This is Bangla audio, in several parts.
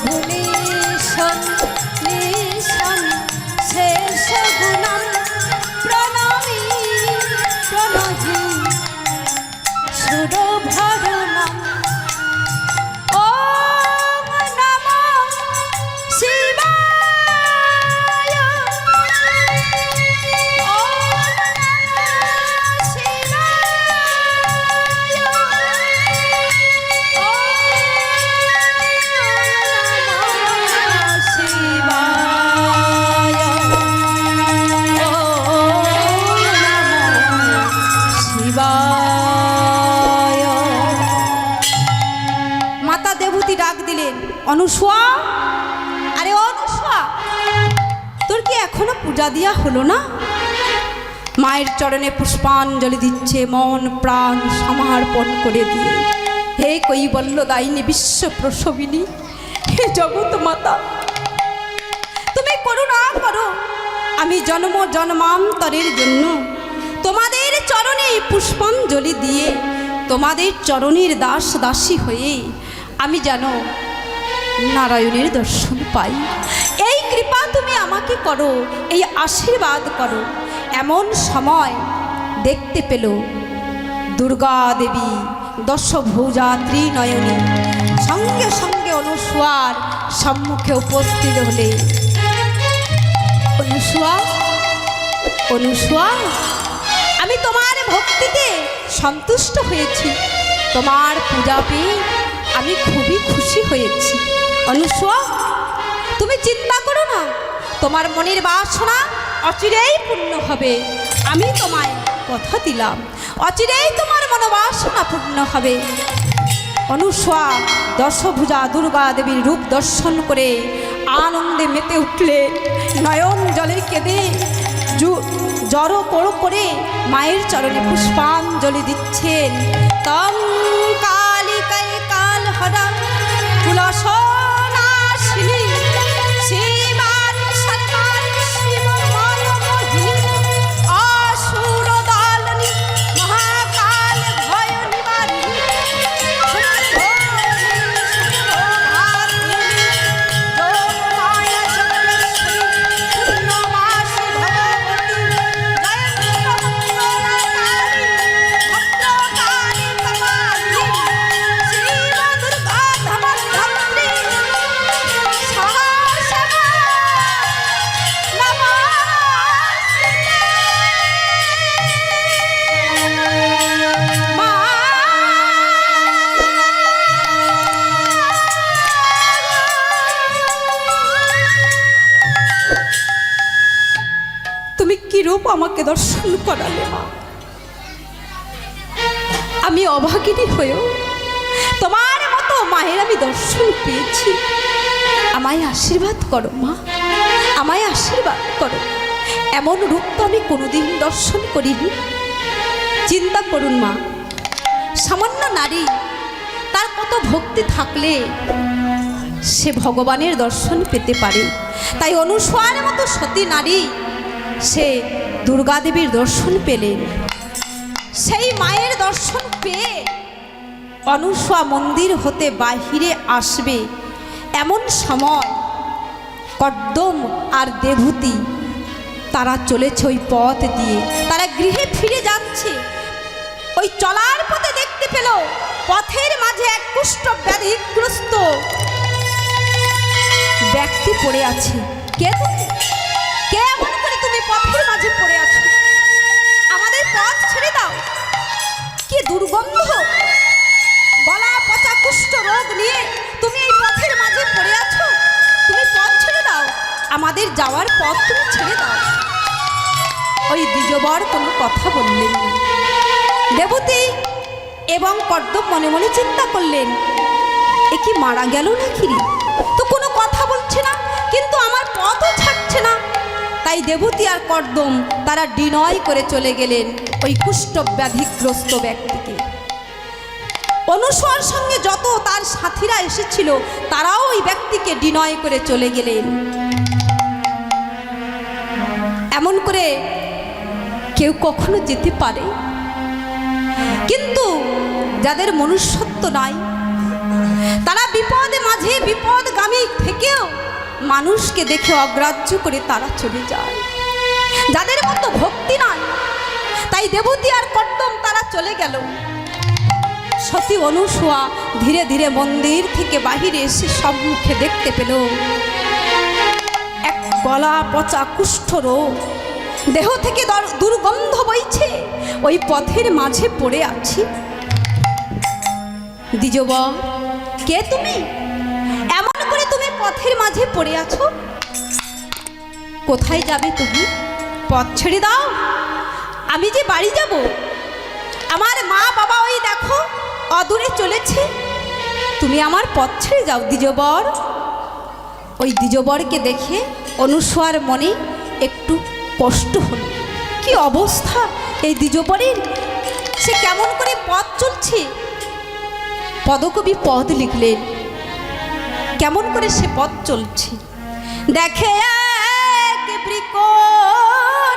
প্রভু নিশন নিশন শেষ গুণম প্রণমী প্রণহি সুরভরণম ওম নমো শিবায় ওম নমো শিবায় মাতা দেবতী ডাক দিলেন, অনুসূয়া, আরে অনুসূয়া, তোর কি এখনো পূজা দিয়া হলো না? মায়ের চরণে পুষ্পাঞ্জলি দিচ্ছে মন প্রাণ সমর্পণ করে দিয়ে। হে কৈবল্যদায়িনী বিশ্ব প্রসবিনী, হে জগৎ মাতা, তুমি করুণা করো। আমি জন্ম জন্মান্তরের জন্য তোমাদের চরণে পুষ্পাঞ্জলি দিয়ে তোমাদের চরণের দাস দাসী হয়ে আমি যেন নারায়ণের দর্শন পাই। এই কৃপা তুমি আমাকে করো, এই আশীর্বাদ করো। এমন সময় দেখতে পেল দুর্গা দেবী দশভুজা ত্রিনয়নী সঙ্গে সঙ্গে অনুসূয়ার সম্মুখে উপস্থিত হলে, অনুসূয়া, অনুসূয়া, আমি তোমার ভক্তিতে সন্তুষ্ট হয়েছি, তোমার পূজা পেয়ে আমি খুবই খুশি হয়েছি। অনুসূয়া, তুমি চিন্তা করো না, তোমার মনের বাসনা অচিরেই পূর্ণ হবে। আমি তোমায় কথা দিলাম, অচিরেই তোমার মনোবাসনা পূর্ণ হবে। অনুসূয়া দশভুজা দুর্গা দেবীর রূপ দর্শন করে আনন্দে মেতে উঠলে, নয়ন জলে কেঁদে জড়ো পড়ো করে মায়ের চরণে পুষ্পাঞ্জলি দিচ্ছেন। তম কালিকায় কাল হরা কুলসনাশিনী শিবান সর্বান শিব মনমোহিনী অসুর দালনী মহাকাল ভয় নিবারিণী রূপ আমাকে দর্শন করালে মা। আমি অভাগিনী হয়েও তোমার মতো মায়ের আমি দর্শন পেয়েছি। আমায় আশীর্বাদ করো মা, আমায় আশীর্বাদ করো। এমন রূপ তো আমি কোনোদিন দর্শন করিনি। চিন্তা করুন মা, সামান্য নারী, তার কত ভক্তি থাকলে সে ভগবানের দর্শন পেতে পারে। তাই অনুসূয়ার মতো সতী নারী সে দুর্গা দেবীর দর্শন পেলেন। সেই মায়ের দর্শন পেয়ে অনুসূয়া মন্দির হতে বাহিরে আসবে, এমন সময় কর্দম আর দেবতী তারা চলেছে ওই পথ দিয়ে, তারা গৃহে ফিরে যাচ্ছে। ওই চলার পথে দেখতে পেল পথের মাঝে এক কুষ্ঠ ব্যাধিগ্রস্ত ব্যক্তি পড়ে আছে। কে তুমি? কে এমন করে তুমি পথের মাঝে পড়ে আছো? আমাদের পথ ছেড়ে দাও। কি দুর্গন্ধ, গলা পচা কুষ্ঠ রোগ নিয়ে তুমি এই পথের মাঝে পড়ে আছো। তুমি পথ ছেড়ে দাও, আমাদের যাওয়ার পথ তুমি ছেড়ে দাও। ওই দ্বিজবর কোনো কথা বললেন না। দেবতী এবং কর্দম মনে মনে চিন্তা করলেন, এ কি মারা গেল নাকি রে? তো কোনো কথা বলছে না, কিন্তু আমার পথও ছাড়ছে না। তাই দেবতী আর কর্দম তারা ডিনয় করে চলে গেলেন ওই কুষ্ঠ ব্যাধিগ্রস্ত ব্যক্তিকে। অনুসূয়ার সঙ্গে যত তার সাথীরা এসেছিল তারাও ওই ব্যক্তিকে ডিনয় করে চলে গেলেন। এমন করে কেউ কখনো যেতে পারে, কিন্তু যাদের মনুষ্যত্ব নাই, তারা বিপদে মাঝে বিপদগামী থেকেও মানুষকে দেখে অগ্রাহ্য করে তারা চলে যায়। যাদের মতো ভক্তি নয়, তাই দেবতী আর কর্দম তারা চলে গেল। সতী অনুসূয়া ধীরে ধীরে মন্দির থেকে বাহিরে এসে সম্মুখে দেখতে পেল এক গলা পচা কুষ্ঠ রোগ, দেহ থেকে দুর্গন্ধ বইছে, ওই পথের মাঝে পড়ে আছি। দ্বিজবর, কে তুমি? এমন করে তুমি পথের মাঝে পড়ে আছো, কোথায় যাবে তুমি? পথ ছেড়ে দাও, আমি যে বাড়ি যাব। আমার মা বাবা ওই দেখো অদূরে চলেছে, তুমি আমার পথ ছেড়ে যাও দ্বিজবর। ওই দ্বিজবরকে দেখে অনুসূয়ার মনে একটু কষ্ট হল। কি অবস্থা এই দ্বিজবরের, সে কেমন করে পথ চলছে। পদকবি পদ লিখলেন, কেমন করে সে পথ চলছে। দেখে এক বৃকনাঙ্গ,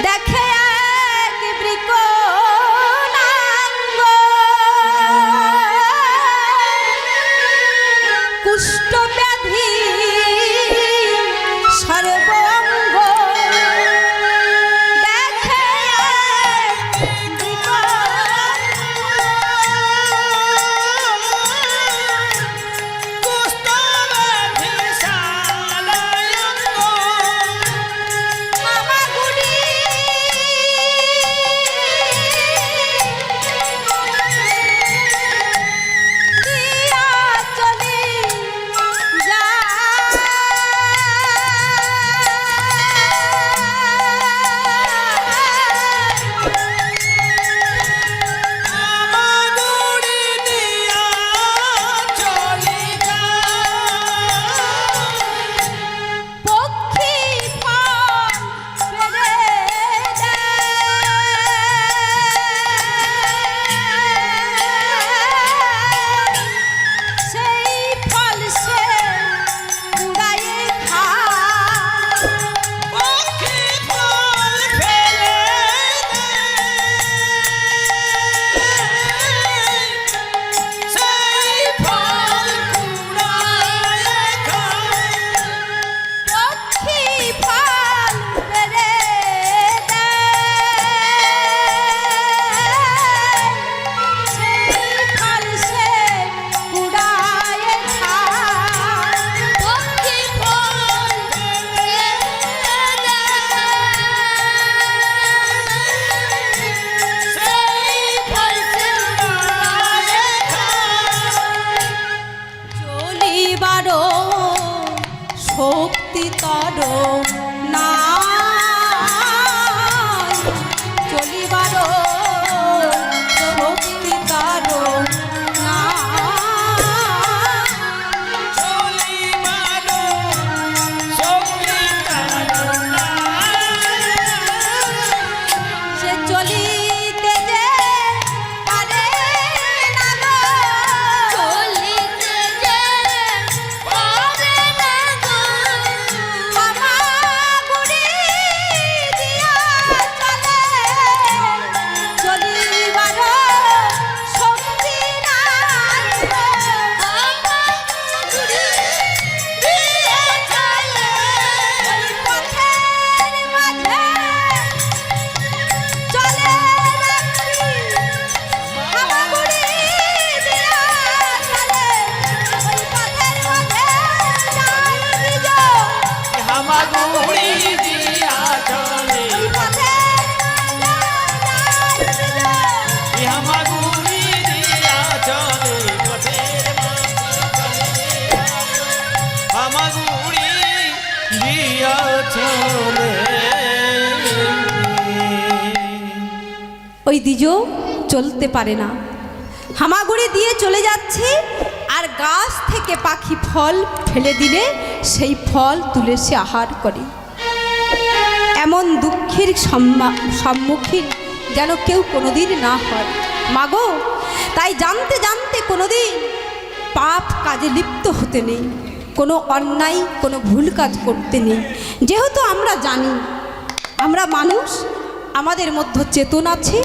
দেখে এক বৃকনাঙ্গ, কুষ্ঠ ব্যাধি সর্বঙ্গ, শক্তি তর না চলিবার শক্তি তর না সে চলিতে যে পারে না গো, চলিতে যে পারে না গো, মামা গুড়ি দিয়া চলে চলিবার শক্তি নাই গো, মামা গুড়ি দিয়া চলে ওই পথের মাঝে চলে রাত্রি, মামা গুড়ি দিয়া চলে ওই পথের মাঝে যায় বিজো, হামাগুড়ি দিয়া চলে, ওই পথের মাঝে যায় বিজো। হামাগুড়ি দিয়া চলে, পথের মাঝে চলে, হামাগুড়ি দিয়া চলে। ওই দ্বিজ চলতে পারে না, হামাগুড়ি দিয়ে চলে যাচ্ছে, আর গাছ থেকে পাখি ফল ফেলে দিলে সেই ফল তুলে সে আহার করে। এমন দুঃখের সম্মুখীন যেন কেউ কোনোদিন না হয় মাগো। তাই জানতে জানতে কোনোদিন পাপ কাজে লিপ্ত হতে নেই, কোনো অন্যায় কোনো ভুল কাজ করতে নেই। যেহেতু আমরা জানি আমরা মানুষ, আমাদের মধ্যে চেতন আছে,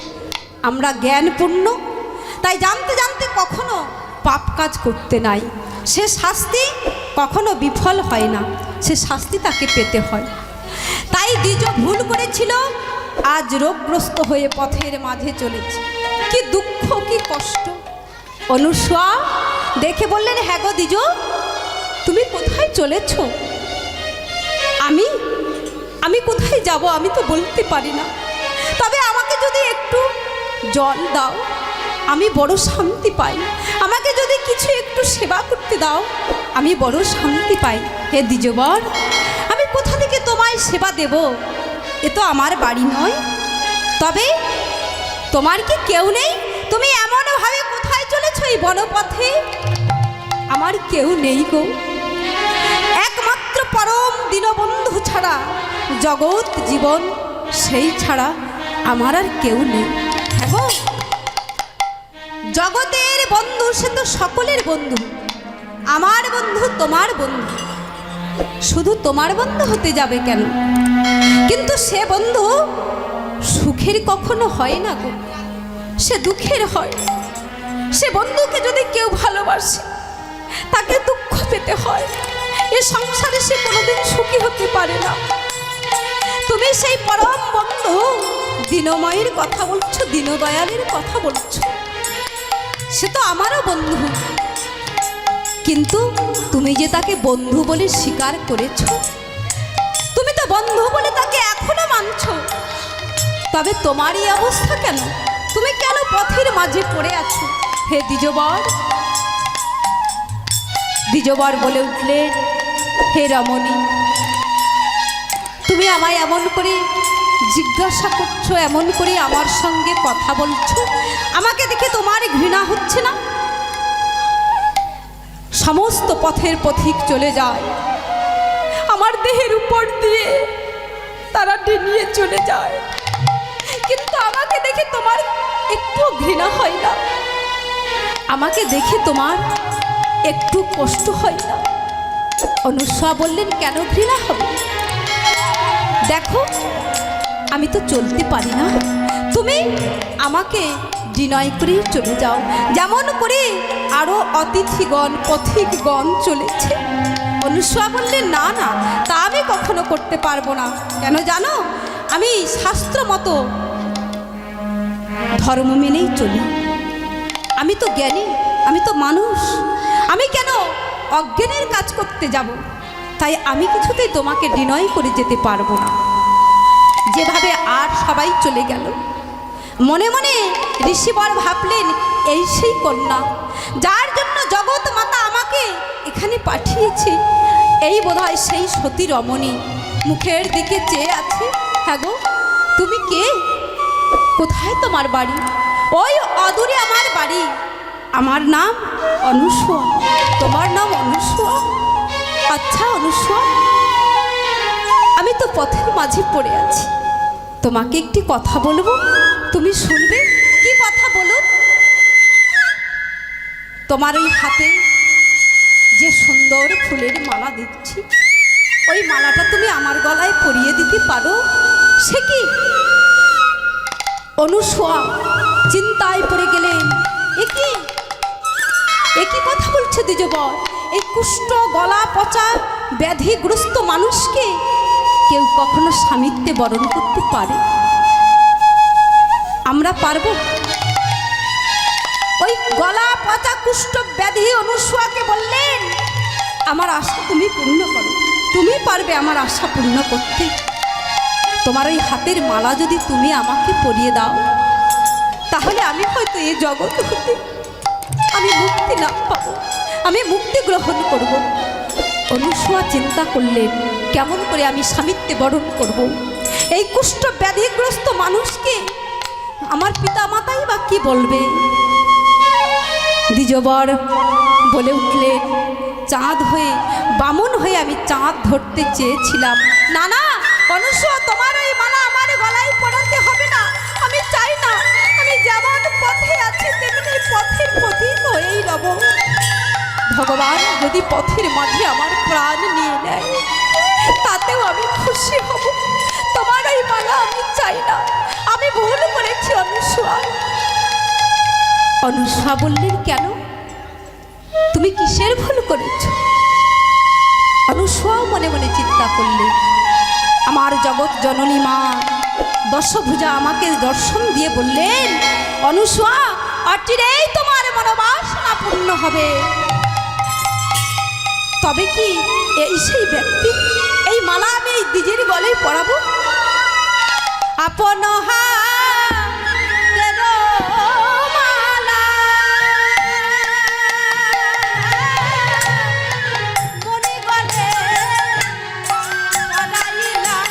আমরা জ্ঞানপূর্ণ, তাই জানতে জানতে কখনো পাপ কাজ করতে নাই। সে শাস্তি কখনো বিফল হয় না, সে শাস্তি তাকে পেতে হয়। তাই দ্বিজ ভুল করেছিল, আজ রোগগ্রস্ত হয়ে পথের মাঝে চলেছে। কি দুঃখ, কি কষ্ট। অনুসূয়া দেখে বললেন, হ্যাঁ গো দ্বিজ, তুমি কোথায় চলেছ? আমি কোথায় যাব আমি তো বলতে পারি না, তবে আমাকে যদি একটু জল দাও আমি বড় শান্তি পাই, আমাকে যদি কিছু একটু সেবা করতে দাও আমি বড় শান্তি পাই। হে দ্বিজবর, আমি কোথা থেকে তোমায় সেবা দেব? এ তো আমার বাড়ি নয়। তবে তোমার কি কেউ নেই? তুমি এমনভাবে কোথায় চলেছ এই বনপথে? আমার কেউ নেই গো, একমাত্র পরম দীনবন্ধু ছাড়া জগৎ জীবন, সেই ছাড়া আমার আর কেউ নেই। হ্যাঁ গো, জগতের বন্ধু সে তো সকলের বন্ধু, আমার বন্ধু তোমার বন্ধু। শুধু তোমার বন্ধু হতে যাবে কেন? কিন্তু সে বন্ধু সুখের কখনো হয় না গো, সে দুঃখের হয়। সে বন্ধুকে যদি কেউ ভালোবাসে তাকে দুঃখ পেতে হয়, এ সংসারে সে কোনোদিন সুখী হতে পারে না। তুমি সেই পরম বন্ধু দীনময়ের কথা বলছো, দীনদয়ালের কথা বলছো, সে তো আমারও বন্ধু। কিন্তু তুমি যে তাকে বন্ধু বলে স্বীকার করেছ, তুমি তো বন্ধু বলে তাকে এখনো মানছো, তবে তোমার এই অবস্থা কেন? তুমি কেন পথের মাঝে পড়ে আছো? হে দ্বিজবর, দ্বিজবর বলে উঠলে, হে রমণী, তুমি আমায় এমন করে জিজ্ঞাসা করছো, এমন করে আমার সঙ্গে কথা বলছো, আমাকে দেখে তোমার ঘৃণা হচ্ছে না? সমস্ত পথের পথিক চলে যায়, আমার দেহের উপর দিয়ে তারা ডিঙিয়ে চলে যায়, কিন্তু আমাকে দেখে তোমার একটু ঘৃণা হয় না? আমাকে দেখে তোমার একটু কষ্ট হয় না? অনুসূয়া বললেন, কেন ঘৃণা হবে? দেখো, আমি তো চলতে পারি না, তুমি আমাকে বিনয় করেই চলে যাও, যেমন করে আরও অতিথিগণ পথিকগণ চলেছে। অনুসূয়া বললেন, না না, তা আমি কখনো করতে পারবো না। কেন জানো? আমি শাস্ত্র মতো ধর্ম মেনেই চলি, আমি তো জ্ঞানী, আমি তো মানুষ, আমি কেন অজ্ঞানের কাজ করতে যাব? তাই আমি কিছুতেই তোমাকে ডিনয় করে যেতে পারবো না। যেভাবে আর সবাই চলে গেল, মনে মনে ঋষিবর ভাবলেন, এই সেই কন্যা যার জন্য জগৎ মাতা আমাকে এখানে পাঠিয়েছে, এই বোধহয় সেই সতী রমণী। মুখের দিকে চেয়ে আছে। হ্যাঁ গো, তুমি কে? কোথায় তোমার বাড়ি? ওই অদূরে আমার বাড়ি। আমার নাম অনুসূয়া। তোমার নাম অনুসূয়া? আচ্ছা অনুসূয়া, আমি তো পথের মাঝে পড়ে আছি, তোমাকে একটি কথা বলবো, তুমি শুনবে? কি কথা বলো? তোমার ওই হাতে যে সুন্দর ফুলের মালা দিচ্ছি, ওই মালাটা তুমি আমার গলায় পরিয়ে দিতে পারো? সে কি? অনুসূয়া চিন্তায় পড়ে গেলেন। একই কথা বলছে দ্বিজবর, এই কুষ্ঠ গলা পচা ব্যাধিগ্রস্ত মানুষকে কেউ কখনো স্বামিত্বে বরণ করতে পারে? আমরা পারবো? ওই গলা পচা কুষ্ঠ ব্যাধি অনুসূয়াকে বললেন, আমার আশা তুমি পূর্ণ করো, তুমি পারবে আমার আশা পূর্ণ করতে। তোমার ওই হাতের মালা যদি তুমি আমাকে পরিয়ে দাও, তাহলে আমি হয়তো এই জগৎ হতে আমি মুক্তি লাভ পাবো, আমি মুক্তি গ্রহণ করব। অনুসূয়া চিন্তা করলেন, কেমন করে আমি স্বামিত্বে বরণ করব এই কুষ্ঠ ব্যাধিগ্রস্ত মানুষকে? আমার পিতা মাতাই বা কি বলবে? দ্বিজবর বলে উঠলেন, চাঁদ হয়ে বামন হয়ে আমি চাঁদ ধরতে চেয়েছিলাম। না না অনুসূয়া, তোমার ওই মালা আমার গলায় পরাতে হবে না, আমি চাই না। আমি যেমন পথে আছি তেমনি পথের পথিক হয়েই রব। ভগবান যদি পথের মাঝে আমার প্রাণ নিয়ে নেয়, তাতেও আমি খুশি হব। তোমার ওই মালা আমি চাই না, অনুষা বললেন, কেন, তুমি কিসের ভুল করেছ? অনুষাও মনে মনে চিন্তা করলেন, আমার জগৎ জননী মা দশভুজা আমাকে দর্শন দিয়ে বললেন, অনুষা অচিরেই তোমার মনোবাসনা পূর্ণ হবে। তবে কি এই সেই ব্যক্তি? এই মালা আমি এই দ্বিজের গলায় পরাবো। আপন হাতের মালা মনে গলে পরাইলাম।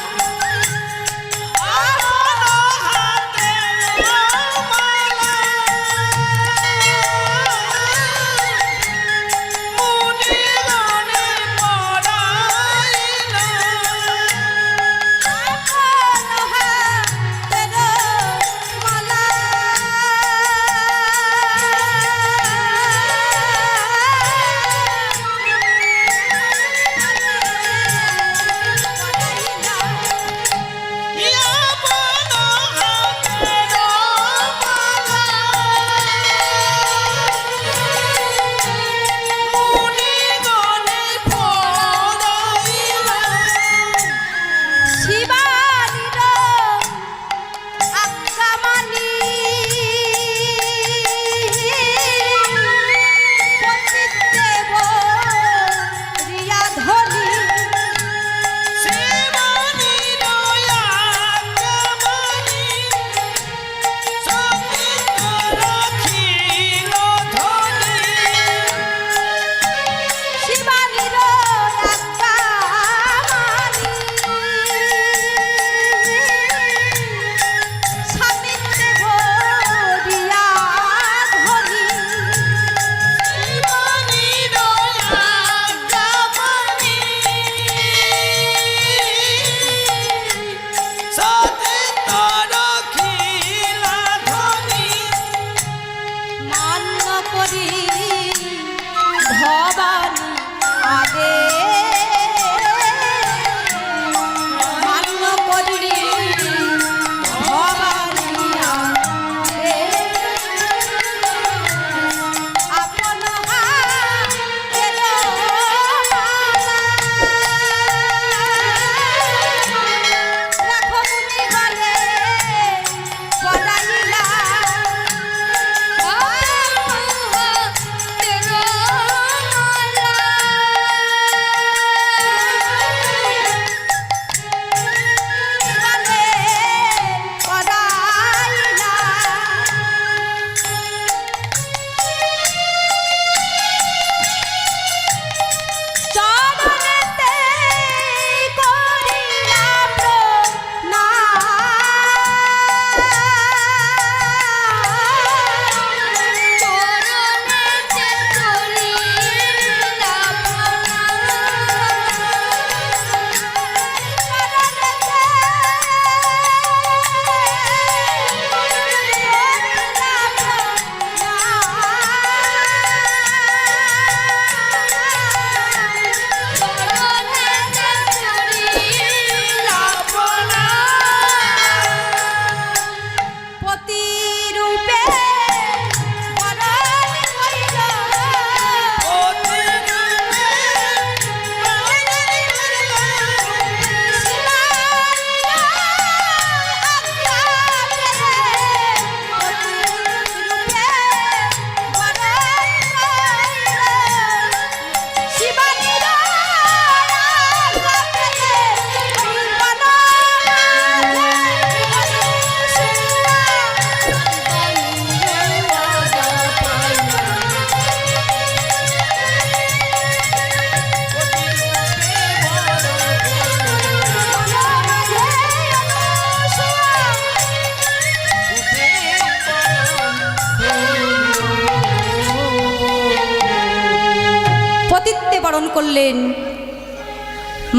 বরণ করলেন।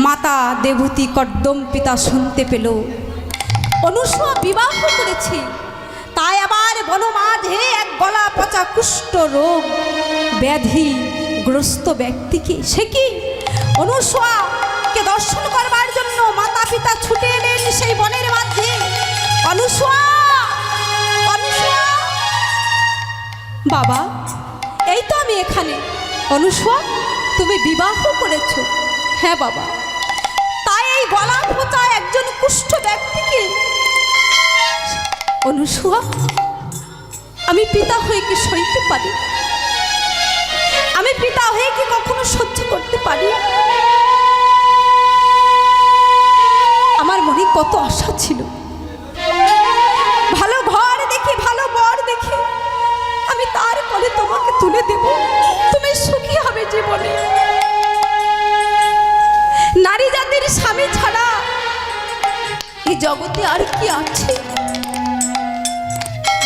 মাতা দেবতী কর্দম পিতা শুনতে পেল অনুসূয়া বিবাহ করেছে, তাই আবার বনমাঝে এক গলা পচা কুষ্ঠ রোগ ব্যাধি গ্রস্ত ব্যক্তিকে, সে কি অনুসূয়াকে দর্শন করবার জন্য মাতা পিতা ছুটে এলেন সেই বনের মাঝে। অনুসূয়া, অনুসূয়া, বাবা, এই তো আমি এখানে। অনুসুয়া, তুমি বিবাহ করেছো? হ্যাঁ বাবা। তাই এই গলা খোঁচা একজন কুষ্ঠ ব্যক্তিকে, অনুসুয়া, আমি পিতা হয়ে কি সইতে পারি? আমি পিতা হয়ে কি কখনো সহ্য করতে পারি? আমার মনে কত আশা ছিল, ভালো ঘর দেখে, ভালো বর দেখে আমি তারপরে তোমাকে তুলে দেব, তুমি সুখী হবে জীবনে। নারী জাতির স্বামী ছাড়া এই জগতে আর কি আছে?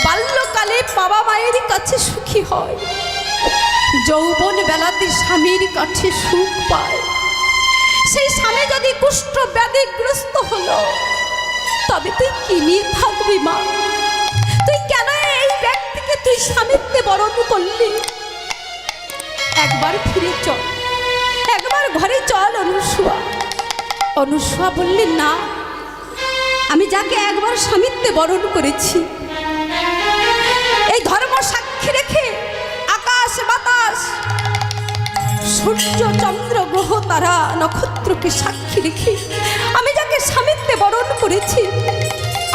বাল্যকালে বাবা মায়ের কাছে সুখী হয়, যৌবন বেলাতে স্বামীর কাছে সুখ পায়। সেই স্বামী যদি কুষ্ঠ ব্যাধিগ্রস্ত হলো, তবে তুই কি নিয়ে থাকবি মা? তুই কেন এই ব্যক্তিকে তুই স্বামীত্বে বরণ করলি? একবার ফিরে চল, একবার ঘরে চল অনুসুয়া। অনুসুয়া বললি, না, আমি যাকে একবার স্বামীত্বে বরণ করেছি, এই ধর্ম সাক্ষী রেখে আকাশ বাতাস, সূর্য চন্দ্র গ্রহ তারা নক্ষত্রকে সাক্ষী রেখে আমি যাকে স্বামীত্বে বরণ করেছি,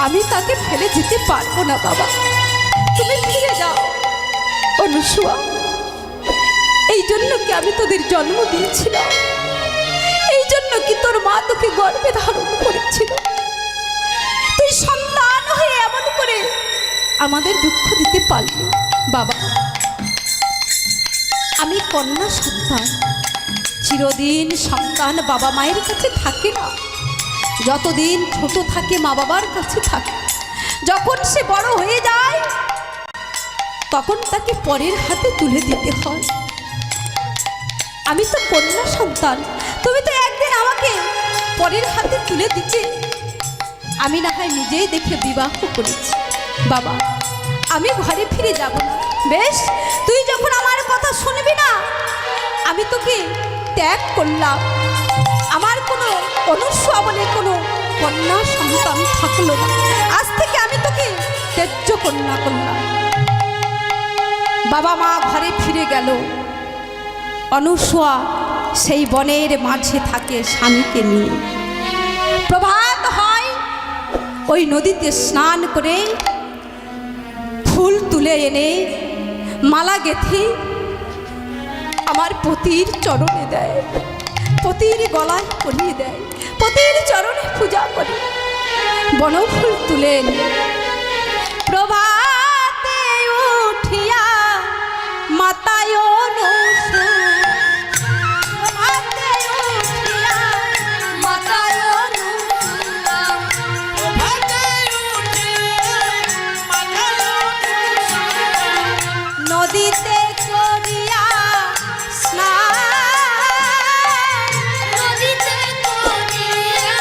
আমি তাকে ফেলে যেতে পারবো না বাবা। তুমি ফিরে যাও অনুসুয়া। এই জন্য কি আমি তোদের জন্ম দিয়েছিলাম? এই জন্য কি তোর মা তোকে গর্ভে ধারণ করেছিল? তুই সন্তান হয়ে এমন করে আমাদের দুঃখ দিতে পারলি বাবা। আমি কন্যা সন্তান, চিরদিন সন্তান বাবা মায়ের কাছে থাকে না। যতদিন ছোট থাকে মা বাবার কাছে থাকে, যখন সে বড় হয়ে যায় তখন তাকে পরের হাতে তুলে দিতে হয়। আমি তো কন্যা সন্তান, তুমি তো একদিন আমাকে পরের হাতে তুলে দিতে। আমি না হয় নিজেই দেখে বিবাহ করেছি বাবা, আমি ঘরে ফিরে যাব না। বেশ, তুই যখন আমার কথা শুনবি না, আমি তোকে ত্যাগ করলাম। আমার কোনো অনুসুয়া বলে কোনো কন্যা সন্তান থাকলো না। আজ থেকে আমি তোকে ত্যায্য কন্যা করলাম। বাবা মা ঘরে ফিরে গেল। অনুসুয়া সেই বনের মাঝে থাকে স্বামীকে নিয়ে। প্রভাত হয়, ওই নদীতে স্নান করে ফুল তুলে এনে মালা গেঁথে আমার পতির চরণে দেয়, পতির গলায় পরিয়ে দেয়, পতির চরণে পূজা করে বনফুল তুলে এনে প্রভাতে উঠিয়া মাতায় অনুসুয়া, প্রভাতে উঠিয়া মাতায় অনুসুয়া, প্রভাতে উঠিয়া মাতায় অনুসুয়া, নদীতে করিয়া স্নান, নদীতে করিয়া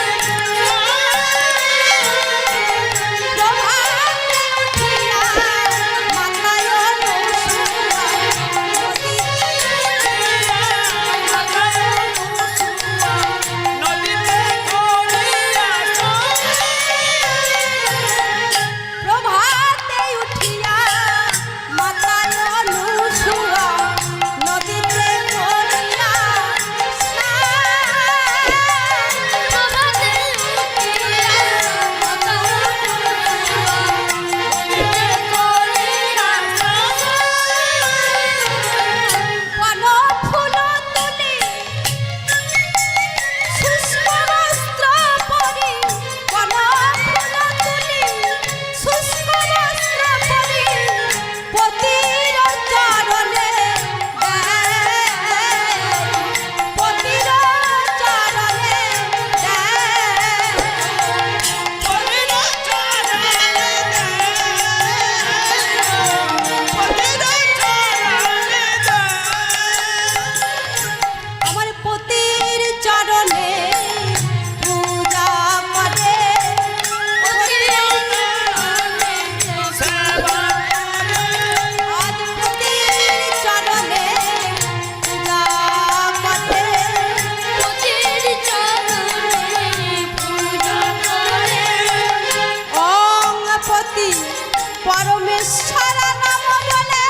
প্রভাতে উঠিয়া মাতায় অনুসুয়া, নদীতে করিয়া প্রভাতে উঠিয়া মাতায় অনুসুয়া, নদীতে করিয়া বনফুল তুলি শুষ্ক বস্ত্র পরি, বনফুল তুলি শুষ্ক বস্ত্র পরি পতির চরণে দেয়, পতির চরণে দেয়, পতির চরণে আমার পতির চরণে পূজা করে, আজ পতির চরণে পূজা করে, ওং পতি পরমেশ্বর নাম বলে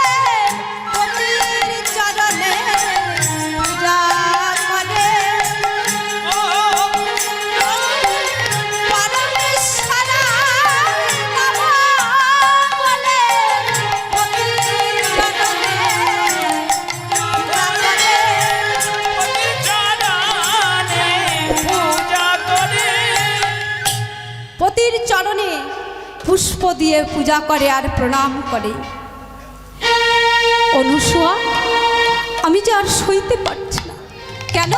পুষ্প দিয়ে পূজা করে আর প্রণাম করে। অনুসূয়া, আমি যে আর সইতে পারছি না। কেন?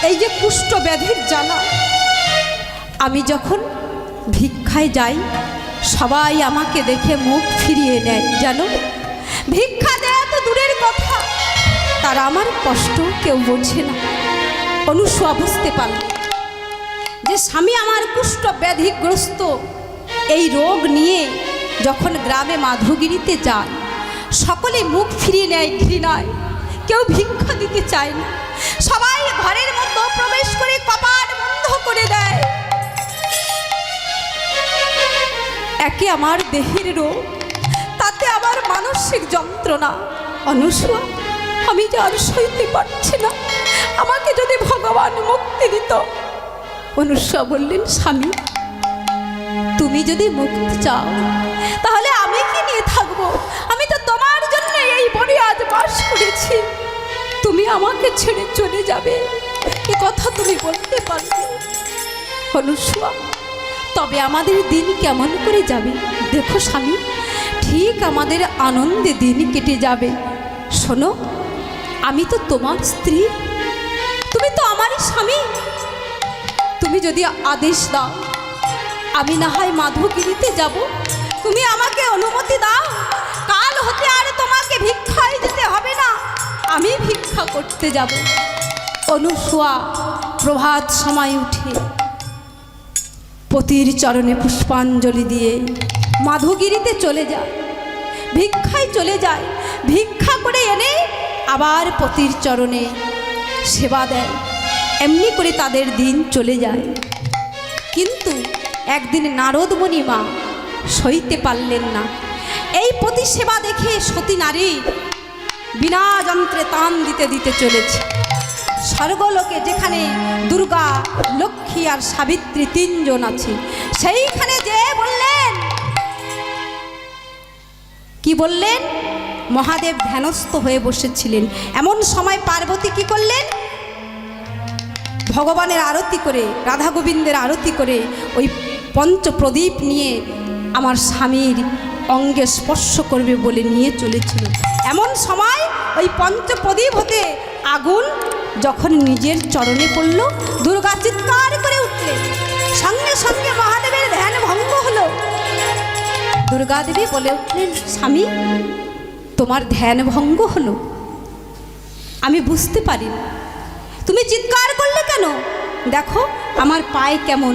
এই যে কুষ্ঠ ব্যাধির জ্বালা। আমি যখন ভিক্ষায় যাই সবাই আমাকে দেখে মুখ ফিরিয়ে নেয়। জানো, ভিক্ষা দেয়া তো দূরের কথা, তারা আমার কষ্ট কেউ বোঝে না। অনুসূয়া বুঝতে পারল যে স্বামী আমার কুষ্ঠ ব্যাধিগ্রস্ত। এই রোগ নিয়ে যখন গ্রামে মাধবগিরিতে যায় সকলে মুখ ফিরিয়ে নেয় ঘৃণায়, কেউ ভিক্ষা দিতে চায় না। সবাই ঘরের মতো প্রবেশ করে কপাট বন্ধ করে দেয়। একে আমার দেহের রোগ, তাতে আমার মানসিক যন্ত্রণা। অনুসূয়া, আমি যে আর সইতে পারছি না, আমাকে যদি ভগবান মুক্তি দিত। অনুসূয়া বললেন, স্বামী, তুমি যদি মুক্তি চাও তাহলে আমি কি নিয়ে থাকবো? আমি তো তোমার জন্য এই বনে আজ বাস করেছি। তুমি আমাকে ছেড়ে চলে যাবে, এ কথা তুমি বলতে পারবে? অনুসূয়া, তবে আমাদের দিন কেমন করে যাবে? দেখো স্বামী, ঠিক আমাদের আনন্দে দিন কেটে যাবে। শোনো, আমি তো তোমার স্ত্রী, তুমি তো আমারই স্বামী। তুমি যদি আদেশ দাও আমি না হয় মাধবগিরিতে যাব। তুমি আমাকে অনুমতি দাও, কাল হতে আর তোমাকে ভিক্ষায় যেতে হবে না, আমি ভিক্ষা করতে যাব। অনুসূয়া প্রভাত সময় উঠে পতির চরণে পুষ্পাঞ্জলি দিয়ে মাধবগিরিতে চলে যায়, ভিক্ষায় চলে যায়। ভিক্ষা করে এনে আবার পতির চরণে সেবা দেয়। এমনি করে তাদের দিন চলে যায়। কিন্তু একদিন নারদ মুনিমা সইতে পারলেন না। এই পতি সেবা দেখে সতী নারী বিনা যন্ত্রে তান দিতে দিতে চলেছে। স্বর্গলোকে যেখানে দুর্গা, লক্ষ্মী আর সাবিত্রী তিনজন আছে, সেইখানে যে বললেন, কি বললেন? মহাদেব ধ্যানস্থ হয়ে বসেছিলেন। এমন সময় পার্বতী কি করলেন? ভগবানের আরতি করে, রাধা গোবিন্দের আরতি করে ওই পঞ্চপ্রদীপ নিয়ে আমার স্বামীর অঙ্গে স্পর্শ করবে বলে নিয়ে চলেছিল। এমন সময় ওই পঞ্চপ্রদীপ হতে আগুন যখন নিজের চরণে পড়ল, দুর্গা চিৎকার করে উঠলেন। সঙ্গে সঙ্গে মহাদেবের ধ্যান ভঙ্গ হলো। দুর্গা দেবী বলে উঠলেন, স্বামী, তোমার ধ্যান ভঙ্গ হলো? আমি বুঝতে পারি না, তুমি চিৎকার করলে কেন? দেখো আমার পায়ে কেমন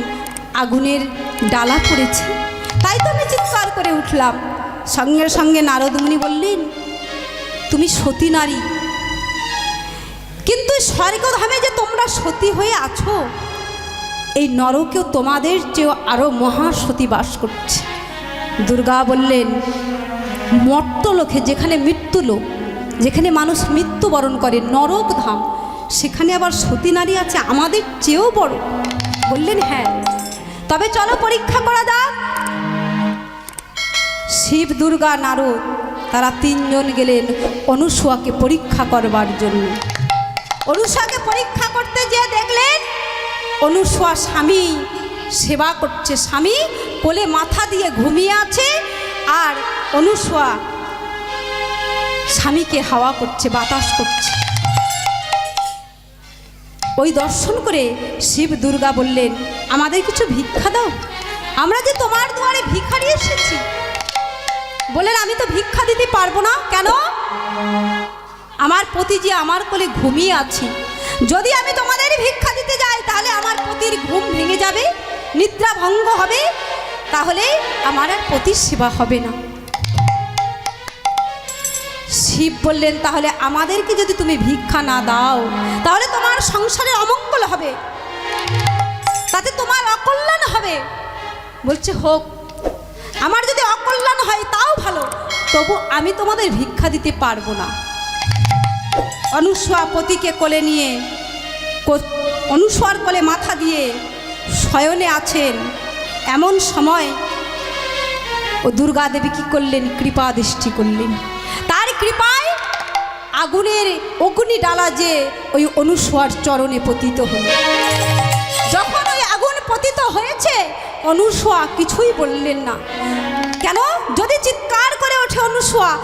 আগুনের ডালা পড়েছে, তাই তো আমি চিৎকার করে উঠলাম। সঙ্গে সঙ্গে নারদ মুনি বললেন, তুমি সতী নারী, কিন্তু স্বর্গধামে যে তোমরা সতী হয়ে আছো, এই নরকেও তোমাদের চেয়েও আরও মহাসতী বাস করছে। দুর্গা বললেন, মর্তলোকে যেখানে মৃত্যুলোক, যেখানে মানুষ মৃত্যুবরণ করে, নরক ধাম, সেখানে আবার সতী নারী আছে আমাদের চেয়েও বড়। বললেন, হ্যাঁ, তবে চলো পরীক্ষা করা যাক। শিব, দুর্গা, নারদ তারা তিনজন গেলেন অনুসূয়াকে পরীক্ষা করবার জন্য। অনুসূয়াকে পরীক্ষা করতে যেয়ে দেখলেন অনুসূয়া স্বামী সেবা করছে, স্বামী কোলে মাথা দিয়ে ঘুমিয়ে আছে, আর অনুসূয়া স্বামীকে হাওয়া করছে, বাতাস করছে। ওই দর্শন করে শিব, দুর্গা বললেন, আমাদের কিছু ভিক্ষা দাও, আমরা যে তোমার দুয়ারে ভিখারি এসেছি। বললেন, আমি তো ভিক্ষা দিতে পারবো না। কেন? আমার পতি যে আমার কোলে ঘুমিয়ে আছে, যদি আমি তোমাদের ভিক্ষা দিতে যাই তাহলে আমার পতির ঘুম ভেঙে যাবে, নিদ্রা ভঙ্গ হবে, তাহলে আমার আর পতির সেবা হবে না। শিব বললেন, তাহলে আমাদেরকে যদি তুমি ভিক্ষা না দাও তাহলে তোমার সংসারে অমঙ্গল হবে, তাতে তোমার অকল্যাণ হবে। বলছে, হোক, আমার যদি অকল্যাণ হয় তাও ভালো, তবু আমি তোমাদের ভিক্ষা দিতে পারবো না। অনুসূয়া পতিকে কোলে নিয়ে, অনুসূয়ার কোলে মাথা দিয়ে শয়নে আছেন। এমন সময় ও দুর্গা দেবী কী করলেন? কৃপা দৃষ্টি করলেন। তার কৃপায় আগুনের অগ্নি ডালা যে ওই অনুসূয়ার চরণে পতিত হল। যখন ওই আগুন পতিত হয়েছে, অনুসয়া কিছুই বললেন না। কেন? যদি চিৎকার করে ওঠে অনুসয়া